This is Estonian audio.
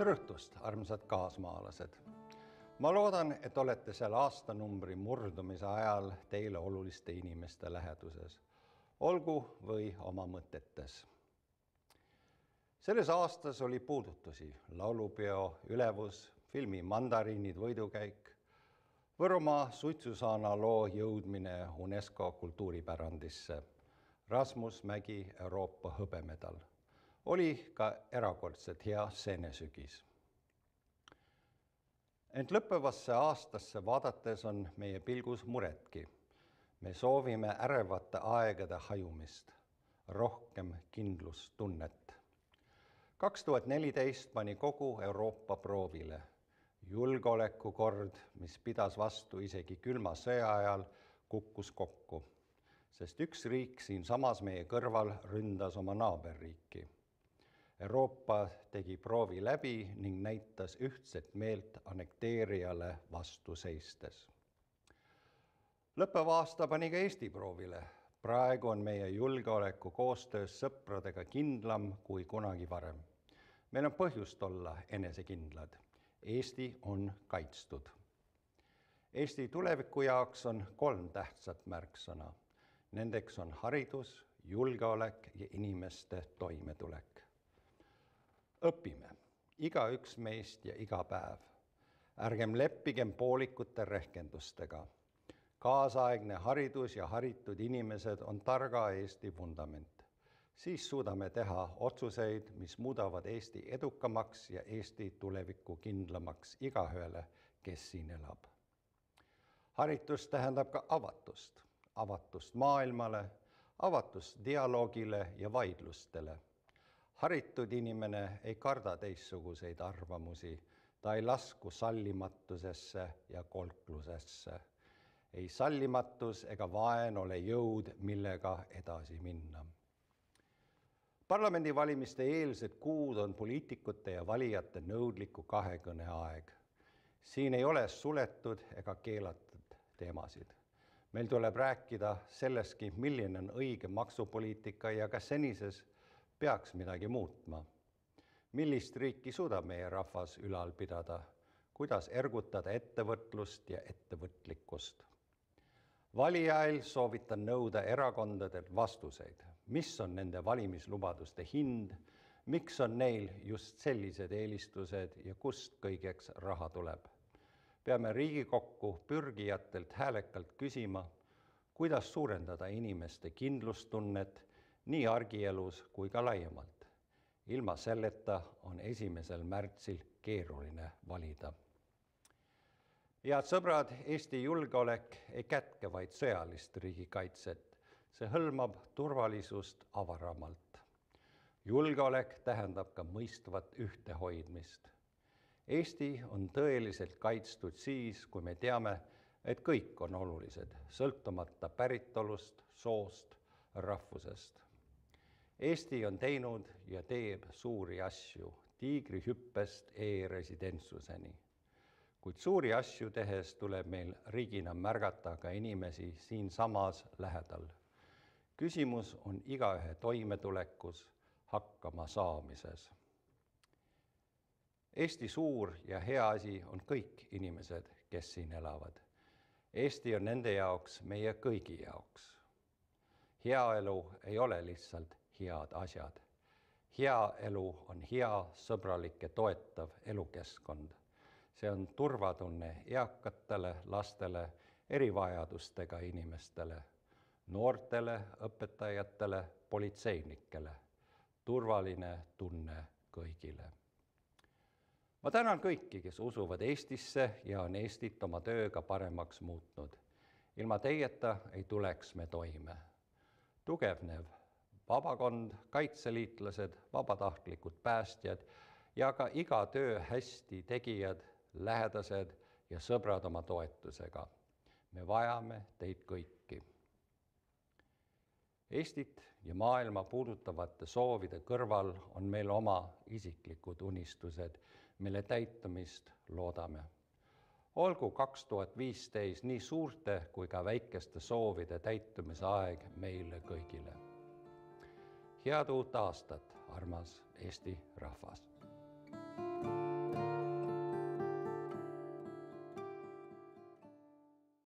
Tere õhtust, armsad kaasmaalased! Ma loodan, et olete selle aastanumbri murdumise ajal teile oluliste inimeste läheduses, olgu või oma mõtetes. Selles aastas oli puudutusi, laulupeo ülevus, filmi Mandariinid võidukäik, Võrumaa suitsusaana loo jõudmine UNESCO kultuuripärandisse, Rasmus Mägi Euroopa hõbemedal. Oli ka erakordselt hea seenesügis. Ent lõppevasse aastasse vaadates on meie pilgus muretki. Me soovime ärevate aegade hajumist, rohkem kindlustunnet. 2014 pani kogu Euroopa proovile. Julgeolekukord, mis pidas vastu isegi külma sõja ajal, kukkus kokku, sest üks riik siinsamas meie kõrval ründas oma naaberriiki. Euroopa tegi proovi läbi ning näitas ühtset meelt annekteerijale vastu seistes. Lõppev aasta pani ka Eesti proovile. Praegu on meie julgeoleku koostöös sõpradega kindlam kui kunagi varem. Meil on põhjust olla enesekindlad. Eesti on kaitstud. Eesti tuleviku jaoks on 3 tähtsat märksõna. Nendeks on haridus, julgeolek ja inimeste toimetulek. Õpime, igaüks meist ja iga päev. Ärgem leppigem poolikute rehkendustega. Kaasaegne haridus ja haritud inimesed on targa Eesti vundament. Siis suudame teha otsuseid, mis muudavad Eesti edukamaks ja Eesti tuleviku kindlamaks igaühele, kes siin elab. Haritus tähendab ka avatust. Avatust maailmale, avatust dialoogile ja vaidlustele. Haritud inimene ei karda teistsuguseid arvamusi, ta ei lasku sallimatusesse ja kolklusesse. Ei sallimatus ega vaen ole jõud, millega edasi minna. Parlamendivalimiste eelsed kuud on poliitikute ja valijate nõudliku kahekõne aeg. Siin ei ole suletud ega keelatud teemasid. Meil tuleb rääkida sellestki, milline on õige maksupoliitika ja kas senises peaks midagi muutma. Millist riiki suudab meie rahvas ülal pidada? Kuidas ergutada ettevõtlust ja ettevõtlikkust? Valijail soovitan nõuda erakondadelt vastuseid. Mis on nende valimislubaduste hind? Miks on neil just sellised eelistused ja kust kõigeks raha tuleb? Peame Riigikokku pürgijatelt häälekalt küsima, kuidas suurendada inimeste kindlustunnet nii argielus kui ka laiemalt. Ilma selleta on 1. märtsil keeruline valida. Head sõbrad, Eesti julgeolek ei kätke vaid sõjalist riigikaitset. See hõlmab turvalisust avaramalt. Julgeolek tähendab ka mõistvat ühtehoidmist. Eesti on tõeliselt kaitstud siis, kui me teame, et kõik on olulised, sõltumata päritolust, soost, rahvusest. Eesti on teinud ja teeb suuri asju, tiigrihüppest e-residentsuseni. Kuid suuri asju tehes tuleb meil riigina märgata ka inimesi siinsamas lähedal. Küsimus on igaühe toimetulekus, hakkama saamises. Eesti suur ja hea asi on kõik inimesed, kes siin elavad. Eesti on nende jaoks meie kõigi jaoks. Hea elu ei ole lihtsalt head asjad. Hea elu on hea, sõbralik ja toetav elukeskkond. See on turvatunne eakatele, lastele, erivajadustega inimestele, noortele, õpetajatele, politseinikele. Turvaline tunne kõigile. Ma tänan kõiki, kes usuvad Eestisse ja on Eestit oma tööga paremaks muutnud. Ilma teieta ei tuleks me toime. Tugevnev vabakond, kaitseliitlased, vabatahtlikud päästjad ja ka iga töö hästi tegijad, lähedased ja sõbrad oma toetusega. Me vajame teid kõiki. Eestit ja maailma puudutavate soovide kõrval on meil oma isiklikud unistused, mille täitumist loodame. Olgu 2015 nii suurte kui ka väikeste soovide täitumise aeg meile kõigile. Head uut aastat, armas Eesti rahvas!